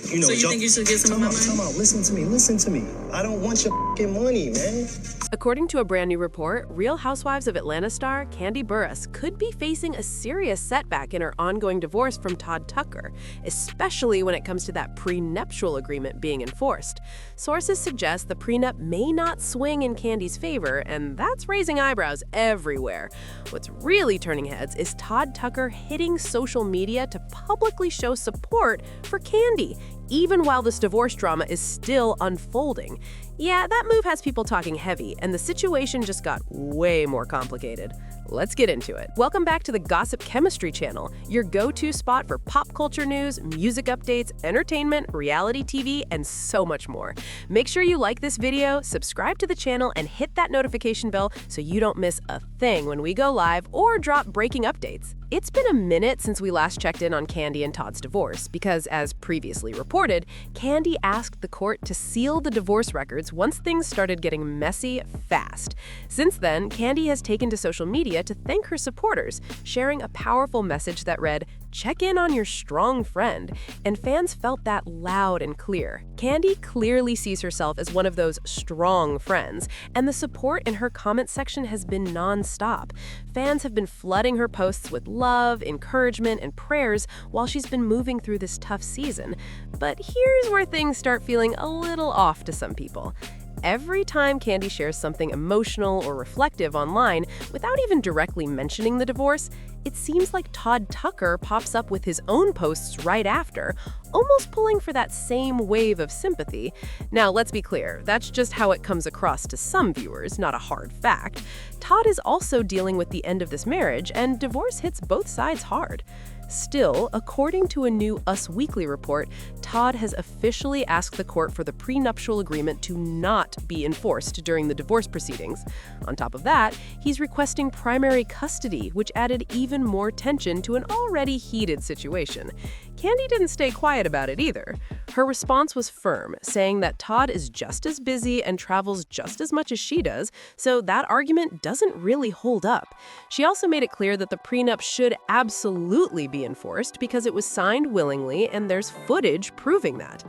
So you think you should get some of my money? Time out. Listen to me. I don't want your fucking money, man. According to a brand new report, Real Housewives of Atlanta star Kandi Burruss could be facing a serious setback in her ongoing divorce from Todd Tucker, especially when it comes to that prenuptial agreement being enforced. Sources suggest the prenup may not swing in Kandi's favor, and that's raising eyebrows everywhere. What's really turning heads is Todd Tucker hitting social media to publicly show support for Kandi, even while this divorce drama is still unfolding. Yeah, that move has people talking heavy, and the situation just got way more complicated. Let's get into it. Welcome back to the Gossip Chemistry channel, your go-to spot for pop culture news, music updates, entertainment, reality TV, and so much more. Make sure you like this video, subscribe to the channel, and hit that notification bell so you don't miss a thing when we go live or drop breaking updates. It's been a minute since we last checked in on Kandi and Todd's divorce because, as previously reported, Kandi asked the court to seal the divorce records once things started getting messy fast. Since then, Kandi has taken to social media to thank her supporters, sharing a powerful message that read, "Check in on your strong friend," and fans felt that loud and clear. Kandi clearly sees herself as one of those strong friends, and the support in her comment section has been non-stop. Fans have been flooding her posts with love, encouragement, and prayers while she's been moving through this tough season. But here's where things start feeling a little off to some people. Every time Kandi shares something emotional or reflective online without even directly mentioning the divorce, it seems like Todd Tucker pops up with his own posts right after, almost pulling for that same wave of sympathy. Now, let's be clear, that's just how it comes across to some viewers, not a hard fact. Todd is also dealing with the end of this marriage, and divorce hits both sides hard. Still, according to a new Us Weekly report, Todd has officially asked the court for the prenuptial agreement to not be enforced during the divorce proceedings. On top of that, he's requesting primary custody, which added even more tension to an already heated situation. Kandi didn't stay quiet about it either. Her response was firm, saying that Todd is just as busy and travels just as much as she does, so that argument doesn't really hold up. She also made it clear that the prenup should absolutely be enforced because it was signed willingly and there's footage proving that.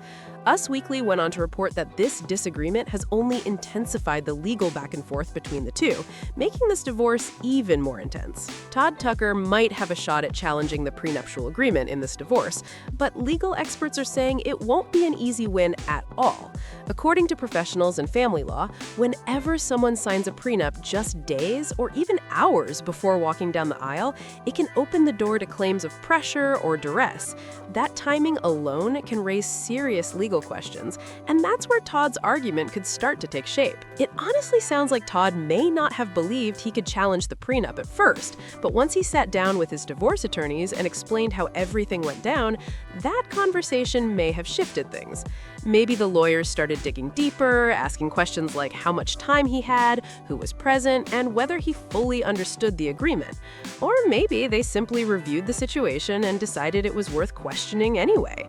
Us Weekly went on to report that this disagreement has only intensified the legal back and forth between the two, making this divorce even more intense. Todd Tucker might have a shot at challenging the prenuptial agreement in this divorce, but legal experts are saying it won't be an easy win at all. According to professionals in family law, whenever someone signs a prenup just days or even hours before walking down the aisle, it can open the door to claims of pressure or duress. That timing alone can raise serious legal questions, and that's where Todd's argument could start to take shape. It honestly sounds like Todd may not have believed he could challenge the prenup at first, but once he sat down with his divorce attorneys and explained how everything went down, that conversation may have shifted things. Maybe the lawyers started digging deeper, asking questions like how much time he had, who was present, and whether he fully understood the agreement. Or maybe they simply reviewed the situation and decided it was worth questioning anyway.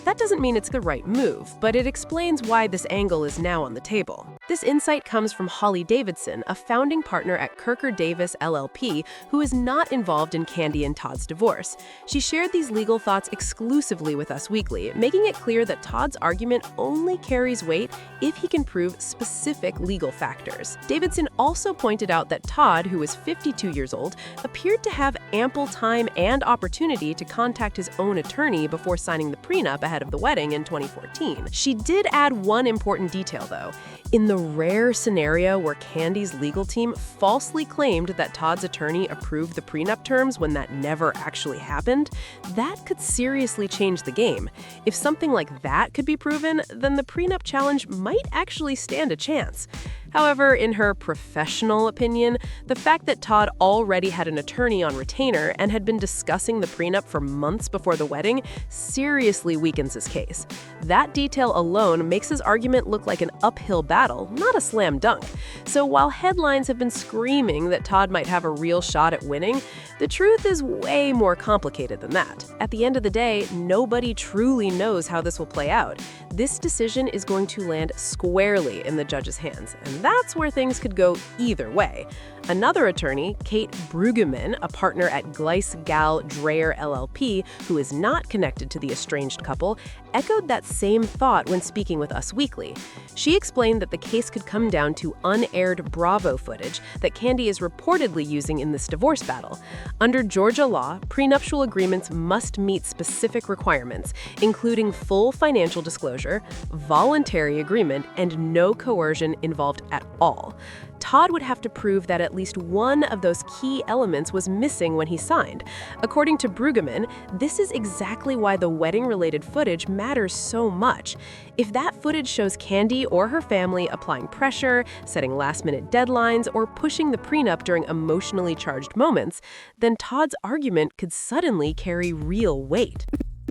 That doesn't mean it's the right move, but it explains why this angle is now on the table. This insight comes from Holly Davidson, a founding partner at Kirker Davis LLP, who is not involved in Kandi and Todd's divorce. She shared these legal thoughts exclusively with Us Weekly, making it clear that Todd's argument only carries weight if he can prove specific legal factors. Davidson also pointed out that Todd, who is 52 years old, appeared to have ample time and opportunity to contact his own attorney before signing the prenup ahead of the wedding in 2014. She did add one important detail, though. In the rare scenario where Kandi's legal team falsely claimed that Todd's attorney approved the prenup terms when that never actually happened, that could seriously change the game. If something like that could be proven, then the prenup challenge might actually stand a chance. However, in her professional opinion, the fact that Todd already had an attorney on retainer and had been discussing the prenup for months before the wedding seriously weakens his case. That detail alone makes his argument look like an uphill battle, not a slam dunk. So while headlines have been screaming that Todd might have a real shot at winning, the truth is way more complicated than that. At the end of the day, nobody truly knows how this will play out. This decision is going to land squarely in the judge's hands, and that's where things could go either way. Another attorney, Kate Brueggemann, a partner at Gleiss Gal Dreyer LLP, who is not connected to the estranged couple, echoed that same thought when speaking with Us Weekly. She explained that the case could come down to unaired Bravo footage that Kandi is reportedly using in this divorce battle. Under Georgia law, prenuptial agreements must meet specific requirements, including full financial disclosure, voluntary agreement, and no coercion involved at all. Todd would have to prove that at least one of those key elements was missing when he signed. According to Brueggemann, this is exactly why the wedding-related footage matters so much. If that footage shows Kandi or her family applying pressure, setting last-minute deadlines, or pushing the prenup during emotionally charged moments, then Todd's argument could suddenly carry real weight.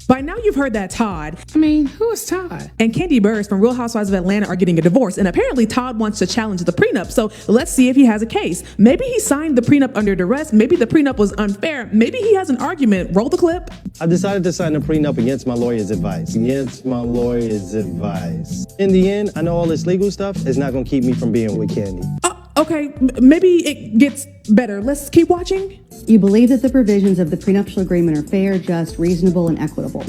By now you've heard that Todd, who is Todd? and Kandi Burruss from Real Housewives of Atlanta are getting a divorce, and apparently Todd wants to challenge the prenup, so let's see if he has a case. Maybe he signed the prenup under duress, maybe the prenup was unfair, maybe he has an argument. Roll the clip. I decided to sign a prenup against my lawyer's advice. In the end, I know all this legal stuff is not going to keep me from being with Kandi. Okay, maybe it gets better. Let's keep watching. You believe that the provisions of the prenuptial agreement are fair, just, reasonable, and equitable.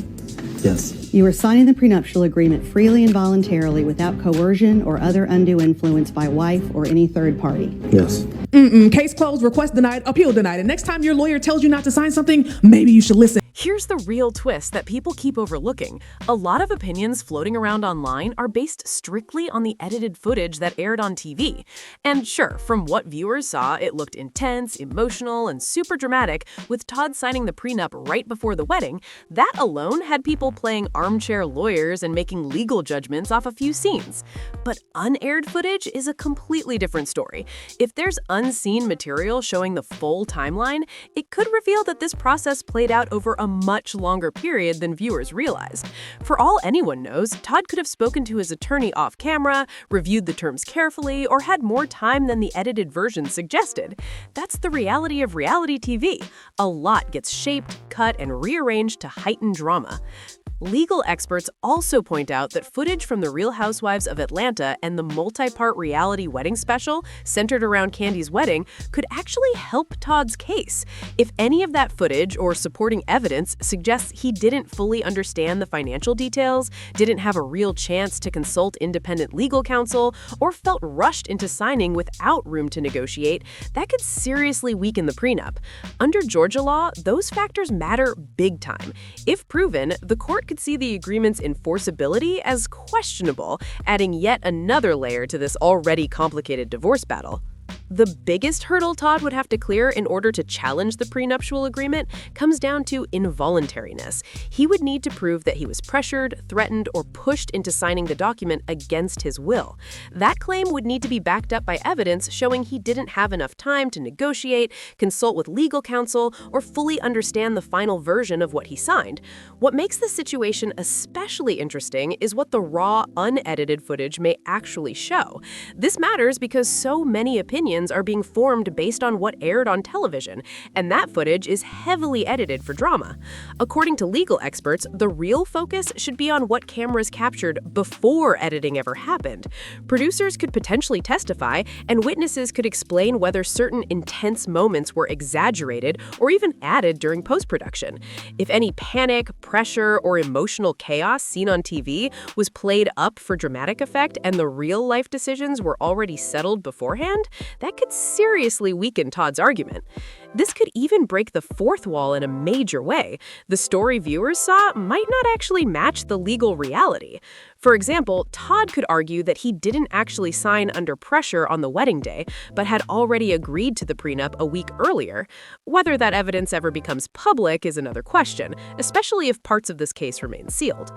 Yes. You are signing the prenuptial agreement freely and voluntarily without coercion or other undue influence by wife or any third party. Yes. Case closed, request denied, appeal denied. And next time your lawyer tells you not to sign something, maybe you should listen. Here's the real twist that people keep overlooking. A lot of opinions floating around online are based strictly on the edited footage that aired on TV. And sure, from what viewers saw, it looked intense, emotional, and super dramatic, with Todd signing the prenup right before the wedding. That alone had people playing armchair lawyers and making legal judgments off a few scenes. But unaired footage is a completely different story. If there's unseen material showing the full timeline, it could reveal that this process played out over a much longer period than viewers realized. For all anyone knows, Todd could have spoken to his attorney off camera, reviewed the terms carefully, or had more time than the edited version suggested. That's the reality of reality TV. A lot gets shaped, cut, and rearranged to heighten drama. Legal experts also point out that footage from the Real Housewives of Atlanta and the multi-part reality wedding special centered around Kandi's wedding could actually help Todd's case. If any of that footage or supporting evidence suggests he didn't fully understand the financial details, didn't have a real chance to consult independent legal counsel, or felt rushed into signing without room to negotiate, that could seriously weaken the prenup. Under Georgia law, those factors matter big time. If proven, the court could see the agreement's enforceability as questionable, adding yet another layer to this already complicated divorce battle. The biggest hurdle Todd would have to clear in order to challenge the prenuptial agreement comes down to involuntariness. He would need to prove that he was pressured, threatened, or pushed into signing the document against his will. That claim would need to be backed up by evidence showing he didn't have enough time to negotiate, consult with legal counsel, or fully understand the final version of what he signed. What makes the situation especially interesting is what the raw, unedited footage may actually show. This matters because so many opinions are being formed based on what aired on television, and that footage is heavily edited for drama. According to legal experts, the real focus should be on what cameras captured before editing ever happened. Producers could potentially testify, and witnesses could explain whether certain intense moments were exaggerated or even added during post-production. If any panic, pressure, or emotional chaos seen on TV was played up for dramatic effect and the real-life decisions were already settled beforehand, that could seriously weaken Todd's argument. This could even break the fourth wall in a major way. The story viewers saw might not actually match the legal reality. For example, Todd could argue that he didn't actually sign under pressure on the wedding day, but had already agreed to the prenup a week earlier. Whether that evidence ever becomes public is another question, especially if parts of this case remain sealed.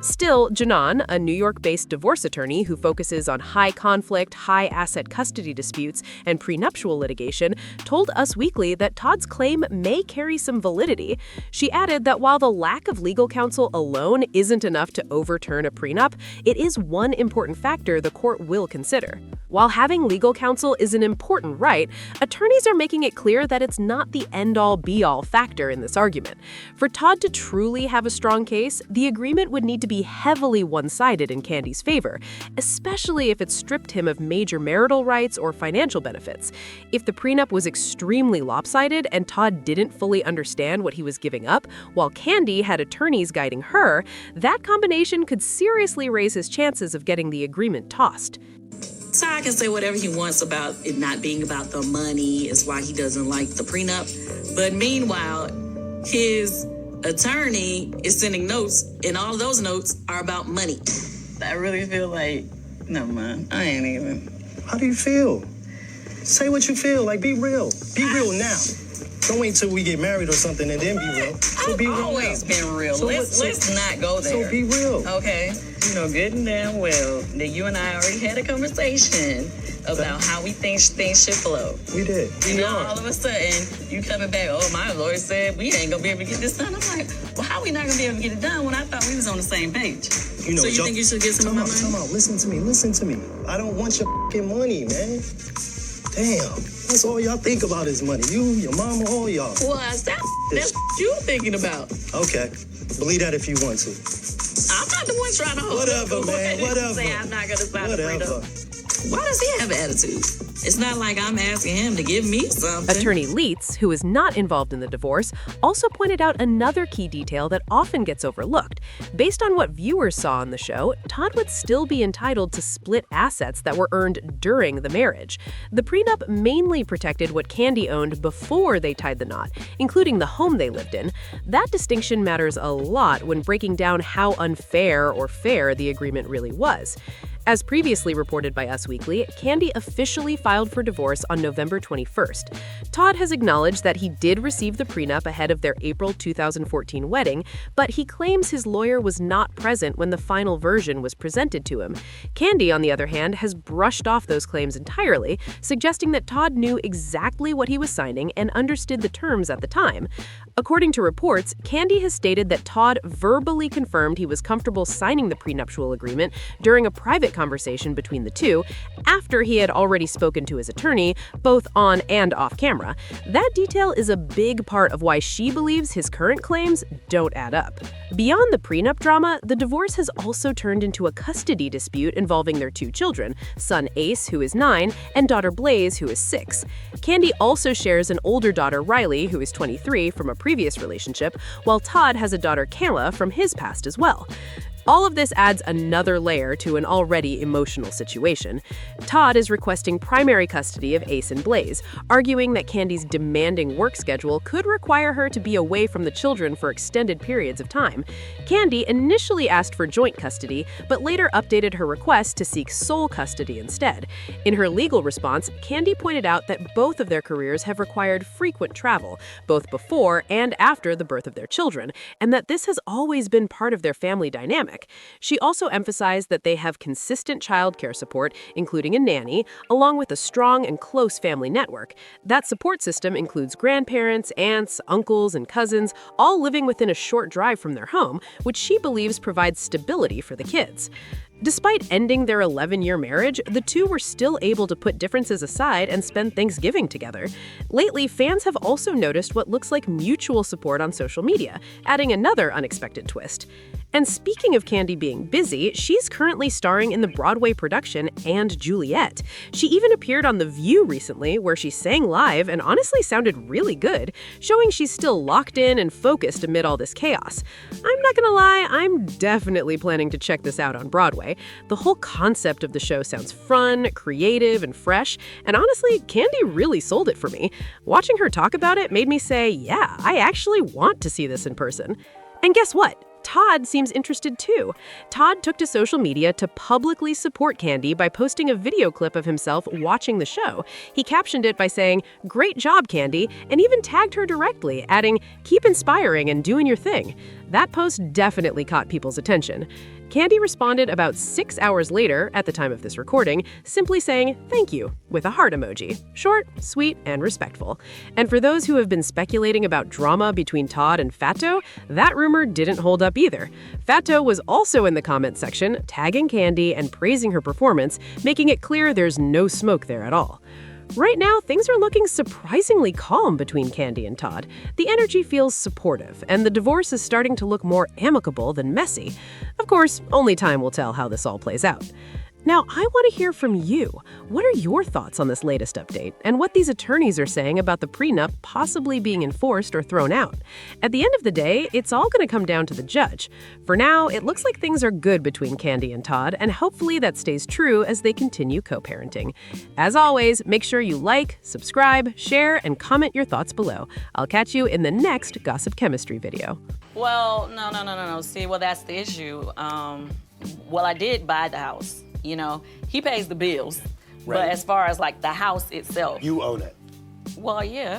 Still, Janan, a New York-based divorce attorney who focuses on high-conflict, high-asset custody disputes and prenuptial litigation, told Us Weekly that Todd's claim may carry some validity. She added that while the lack of legal counsel alone isn't enough to overturn a prenup, it is one important factor the court will consider. While having legal counsel is an important right, attorneys are making it clear that it's not the end-all be-all factor in this argument. For Todd to truly have a strong case, the agreement would need to be heavily one-sided in Kandi's favor, especially if it stripped him of major marital rights or financial benefits. If the prenup was extremely lopsided and Todd didn't fully understand what he was giving up, while Kandi had attorneys guiding her, that combination could seriously raise his chances of getting the agreement tossed. Todd can say whatever he wants about it not being about the money, is why he doesn't like the prenup. But meanwhile, his attorney is sending notes, and all those notes are about money. I really feel like, never mind, I ain't even. How do you feel? Say what you feel. Like, be real. Be real now. Don't wait till we get married or something and then be real. So be real now. I've always been real. So Let's not go there. So be real. Okay. You know good and damn well that you and I already had a conversation about how we think things should flow. We did. And now all of a sudden, you coming back, oh, my lawyer said we ain't gonna be able to get this done. I'm like, well, how we not gonna be able to get it done when I thought we was on the same page? You know, so you think you should get some of my money? Come on, listen to me. I don't want your fucking money, man. Damn, that's all y'all think about is money. You, your mama, all y'all. Well, that's what you thinking about. Okay, believe that if you want to. I'm not the one trying to hold Whatever, up. man, whatever. Say I'm not gonna sign a Whatever. prenup. Why does he have attitude? It's not like I'm asking him to give me something. Attorney Leitz, who is not involved in the divorce, also pointed out another key detail that often gets overlooked. Based on what viewers saw on the show, Todd would still be entitled to split assets that were earned during the marriage. The prenup mainly protected what Kandi owned before they tied the knot, including the home they lived in. That distinction matters a lot when breaking down how unfair or fair the agreement really was. As previously reported by Us Weekly, Kandi officially filed for divorce on November 21st. Todd has acknowledged that he did receive the prenup ahead of their April 2014 wedding, but he claims his lawyer was not present when the final version was presented to him. Kandi, on the other hand, has brushed off those claims entirely, suggesting that Todd knew exactly what he was signing and understood the terms at the time. According to reports, Kandi has stated that Todd verbally confirmed he was comfortable signing the prenuptial agreement during a private conversation between the two, after he had already spoken to his attorney, both on and off camera. That detail is a big part of why she believes his current claims don't add up. Beyond the prenup drama, the divorce has also turned into a custody dispute involving their two children, son Ace, who is 9, and daughter Blaze, who is 6. Kandi also shares an older daughter, Riley, who is 23, from a previous relationship, while Todd has a daughter, Kayla, from his past as well. All of this adds another layer to an already emotional situation. Todd is requesting primary custody of Ace and Blaze, arguing that Kandi's demanding work schedule could require her to be away from the children for extended periods of time. Kandi initially asked for joint custody, but later updated her request to seek sole custody instead. In her legal response, Kandi pointed out that both of their careers have required frequent travel, both before and after the birth of their children, and that this has always been part of their family dynamic. She also emphasized that they have consistent childcare support, including a nanny, along with a strong and close family network. That support system includes grandparents, aunts, uncles, and cousins, all living within a short drive from their home, which she believes provides stability for the kids. Despite ending their 11-year marriage, the two were still able to put differences aside and spend Thanksgiving together. Lately, fans have also noticed what looks like mutual support on social media, adding another unexpected twist. And speaking of Kandi being busy, she's currently starring in the Broadway production And Juliet. She even appeared on The View recently, where she sang live and honestly sounded really good, showing she's still locked in and focused amid all this chaos. I'm not gonna lie, I'm definitely planning to check this out on Broadway. The whole concept of the show sounds fun, creative, and fresh, and honestly, Kandi really sold it for me. Watching her talk about it made me say, yeah, I actually want to see this in person. And guess what? Todd seems interested too. Todd took to social media to publicly support Kandi by posting a video clip of himself watching the show. He captioned it by saying, "Great job, Kandi," and even tagged her directly, adding, "Keep inspiring and doing your thing." That post definitely caught people's attention. Kandi responded about 6 hours later, at the time of this recording, simply saying, "Thank you," with a heart emoji. Short, sweet, and respectful. And for those who have been speculating about drama between Todd and Fatto, that rumor didn't hold up up either. Fatto was also in the comment section, tagging Kandi and praising her performance, making it clear there's no smoke there at all. Right now, things are looking surprisingly calm between Kandi and Todd. The energy feels supportive, and the divorce is starting to look more amicable than messy. Of course, only time will tell how this all plays out. Now, I want to hear from you. What are your thoughts on this latest update, and what these attorneys are saying about the prenup possibly being enforced or thrown out? At the end of the day, it's all going to come down to the judge. For now, it looks like things are good between Kandi and Todd, and hopefully that stays true as they continue co-parenting. As always, make sure you like, subscribe, share, and comment your thoughts below. I'll catch you in the next Gossip Chemistry video. Well, no. See, well, that's the issue. Well, I did buy the house. You know, he pays the bills. Right. But as far as like the house itself. You own it. Well, yeah.